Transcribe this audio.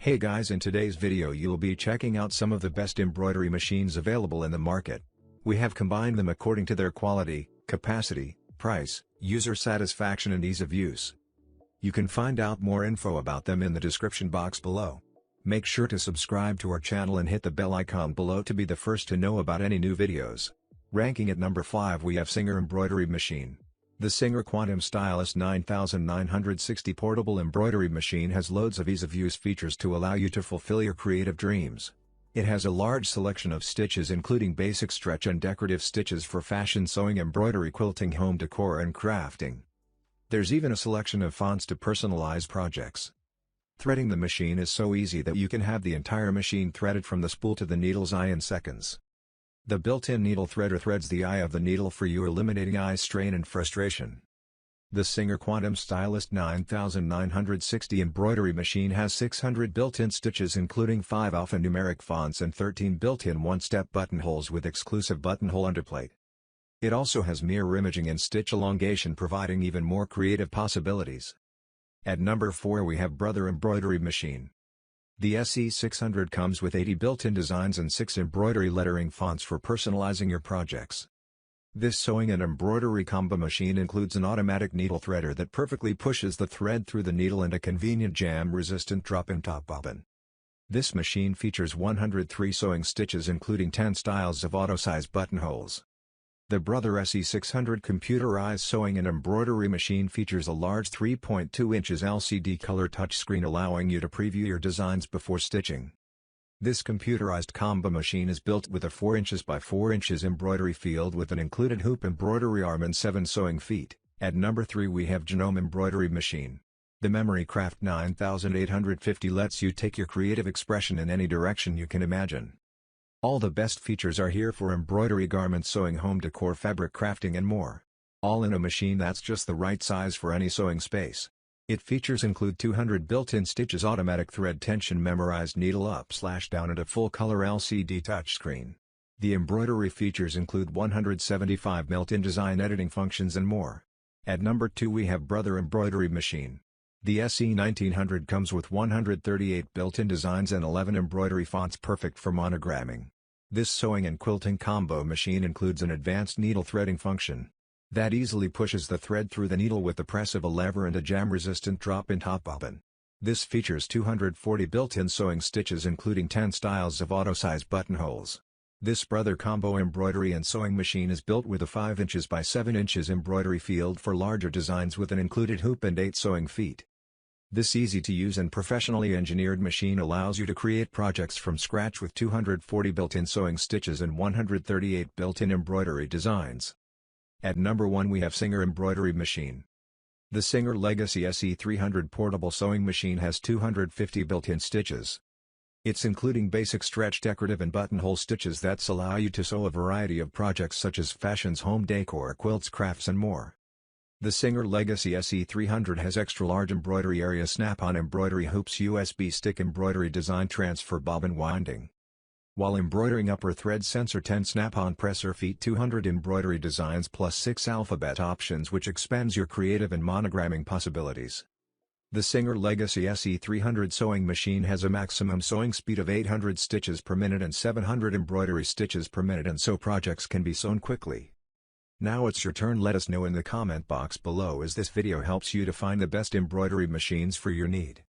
Hey guys, in today's video you'll be checking out some of the best embroidery machines available in the market. We have combined them according to their quality, capacity, price, user satisfaction and ease of use. You can find out more info about them in the description box below. Make sure to subscribe to our channel and hit the bell icon below to be the first to know about any new videos. Ranking at number 5 we have SINGER Embroidery Machine. The SINGER Quantum Stylist 9960 portable embroidery machine has loads of ease-of-use features to allow you to fulfill your creative dreams. It has a large selection of stitches including basic stretch and decorative stitches for fashion sewing, embroidery, quilting, home decor and crafting. There's even a selection of fonts to personalize projects. Threading the machine is so easy that you can have the entire machine threaded from the spool to the needle's eye in seconds. The built-in needle threader threads the eye of the needle for you, eliminating eye strain and frustration. The SINGER Quantum Stylist 9960 embroidery machine has 600 built-in stitches including 5 alphanumeric fonts and 13 built-in one-step buttonholes with exclusive buttonhole underplate. It also has mirror imaging and stitch elongation, providing even more creative possibilities. At number 4 we have Budget Embroidery Machine. The SE600 comes with 80 built-in designs and 6 embroidery lettering fonts for personalizing your projects. This sewing and embroidery combo machine includes an automatic needle threader that perfectly pushes the thread through the needle and a convenient jam-resistant drop-in top bobbin. This machine features 103 sewing stitches including 10 styles of auto-size buttonholes. The Budget SE600 computerized sewing and embroidery machine features a large 3.2 inches LCD color touchscreen allowing you to preview your designs before stitching. This computerized combo machine is built with a 4 inches by 4 inches embroidery field with an included hoop embroidery arm and 7 sewing feet. At number 3 we have Janome Embroidery Machine. The Memory Craft 9850 lets you take your creative expression in any direction you can imagine. All the best features are here for embroidery, garment sewing, home decor, fabric crafting and more. All in a machine that's just the right size for any sewing space. Its features include 200 built-in stitches, automatic thread tension, memorized needle up/down and a full-color LCD touchscreen. The embroidery features include 175 built-in design editing functions and more. At number 2 we have Budget Embroidery Machine. The SE1900 comes with 138 built-in designs and 11 embroidery fonts perfect for monogramming. This sewing and quilting combo machine includes an advanced needle threading function that easily pushes the thread through the needle with the press of a lever and a jam-resistant drop-in top bobbin. This features 240 built-in sewing stitches including 10 styles of auto-size buttonholes. This Budget combo embroidery and sewing machine is built with a 5 inches by 7 inches embroidery field for larger designs with an included hoop and 8 sewing feet. This easy-to-use and professionally engineered machine allows you to create projects from scratch with 240 built-in sewing stitches and 138 built-in embroidery designs. At number 1 we have SINGER Embroidery Machine. The SINGER Legacy SE300 portable sewing machine has 250 built-in stitches. It's including basic stretch, decorative and buttonhole stitches that allow you to sew a variety of projects such as fashions, home decor, quilts, crafts and more. The SINGER Legacy SE300 has extra-large embroidery area, snap-on embroidery hoops, USB stick embroidery design, transfer bobbin winding. While embroidering, upper thread sensor, 10 snap-on presser feet, 200 embroidery designs plus 6 alphabet options which expands your creative and monogramming possibilities. The SINGER Legacy SE300 sewing machine has a maximum sewing speed of 800 stitches per minute and 700 embroidery stitches per minute, and so projects can be sewn quickly. Now it's your turn. Let us know in the comment box below as this video helps you to find the best embroidery machines for your need.